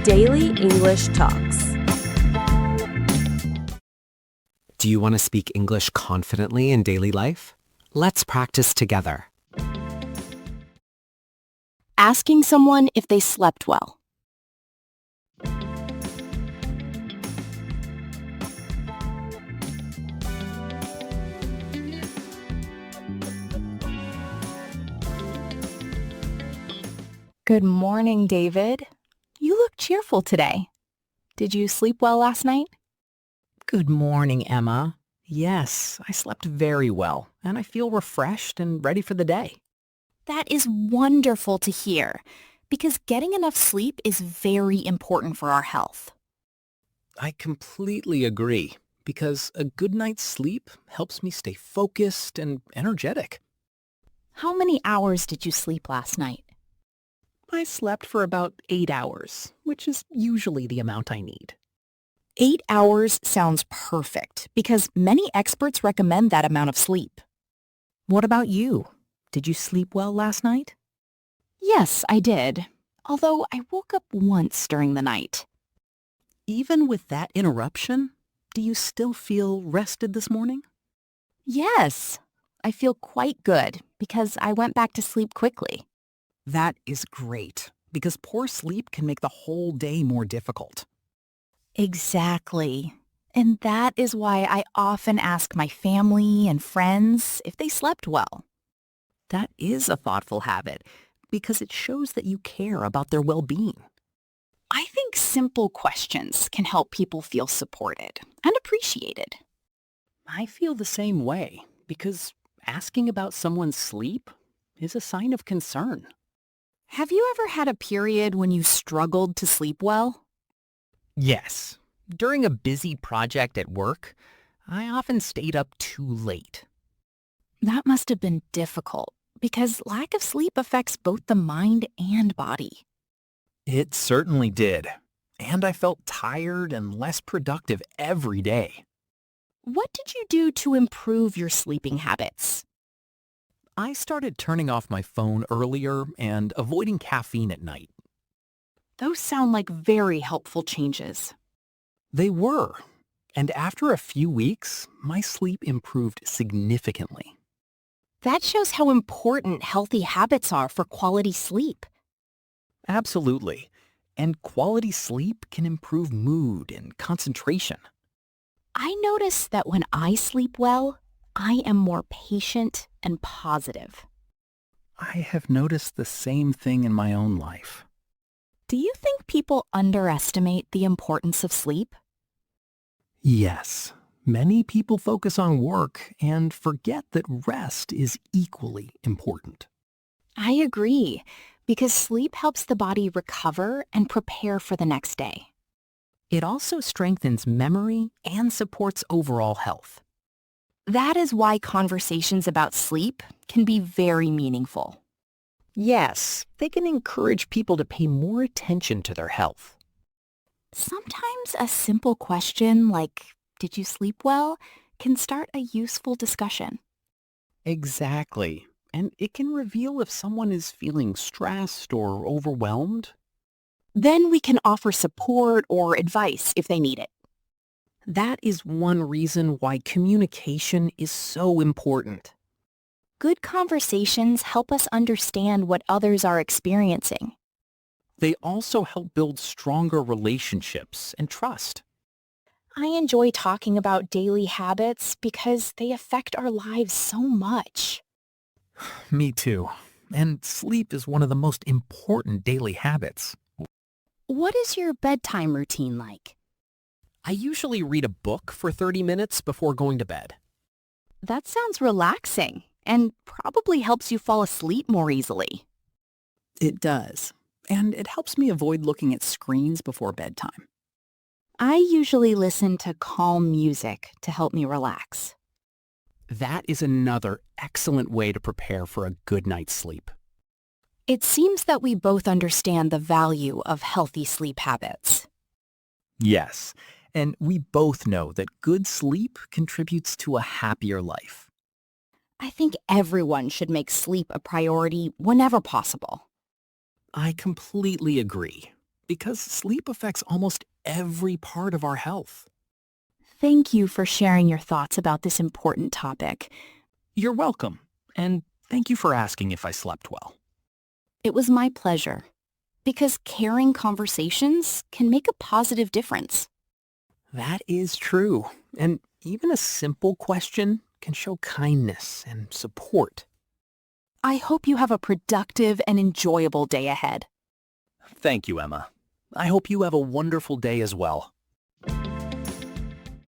Daily English Talks. Do you want to speak English confidently in daily life? Let's practice together. Asking someone if they slept well. Good morning, David. You look cheerful today. Did you sleep well last night? Good morning, Emma. Yes, I slept very well, and I feel refreshed and ready for the day. That is wonderful to hear, because getting enough sleep is very important for our health. I completely agree, because a good night's sleep helps me stay focused and energetic. How many hours did you sleep last night? I slept for about 8 hours, which is usually the amount I need. 8 hours sounds perfect, because many experts recommend that amount of sleep. What about you? Did you sleep well last night? Yes, I did, although I woke up once during the night. Even with that interruption, do you still feel rested this morning? Yes, I feel quite good because I went back to sleep quickly. That is great, because poor sleep can make the whole day more difficult. Exactly. And that is why I often ask my family and friends if they slept well. That is a thoughtful habit, because it shows that you care about their well-being. I think simple questions can help people feel supported and appreciated. I feel the same way, because asking about someone's sleep is a sign of concern. Have you ever had a period when you struggled to sleep well? Yes. During a busy project at work, I often stayed up too late. That must have been difficult because lack of sleep affects both the mind and body. It certainly did. And I felt tired and less productive every day. What did you do to improve your sleeping habits? I started turning off my phone earlier and avoiding caffeine at night. Those sound like very helpful changes. They were. And after a few weeks, my sleep improved significantly. That shows how important healthy habits are for quality sleep. Absolutely. And quality sleep can improve mood and concentration. I notice that when I sleep well, I am more patient and positive. I have noticed the same thing in my own life. Do you think people underestimate the importance of sleep? Yes, many people focus on work and forget that rest is equally important. I agree, because sleep helps the body recover and prepare for the next day. It also strengthens memory and supports overall health. That is why conversations about sleep can be very meaningful. Yes, they can encourage people to pay more attention to their health. Sometimes a simple question like, "Did you sleep well?" can start a useful discussion. Exactly. And it can reveal if someone is feeling stressed or overwhelmed. Then we can offer support or advice if they need it. That is one reason why communication is so important. Good conversations help us understand what others are experiencing. They also help build stronger relationships and trust. I enjoy talking about daily habits because they affect our lives so much. Me too. And sleep is one of the most important daily habits. What is your bedtime routine like? I usually read a book for 30 minutes before going to bed. That sounds relaxing and probably helps you fall asleep more easily. It does. And it helps me avoid looking at screens before bedtime. I usually listen to calm music to help me relax. That is another excellent way to prepare for a good night's sleep. It seems that we both understand the value of healthy sleep habits. Yes, and we both know that good sleep contributes to a happier life. I think everyone should make sleep a priority whenever possible. I completely agree. because sleep affects almost every part of our health. Thank you for sharing your thoughts about this important topic. You're welcome, and thank you for asking if I slept well. It was my pleasure, because caring conversations can make a positive difference. That is true, and even a simple question can show kindness and support. I hope you have a productive and enjoyable day ahead. Thank you, Emma. I hope you have a wonderful day as well.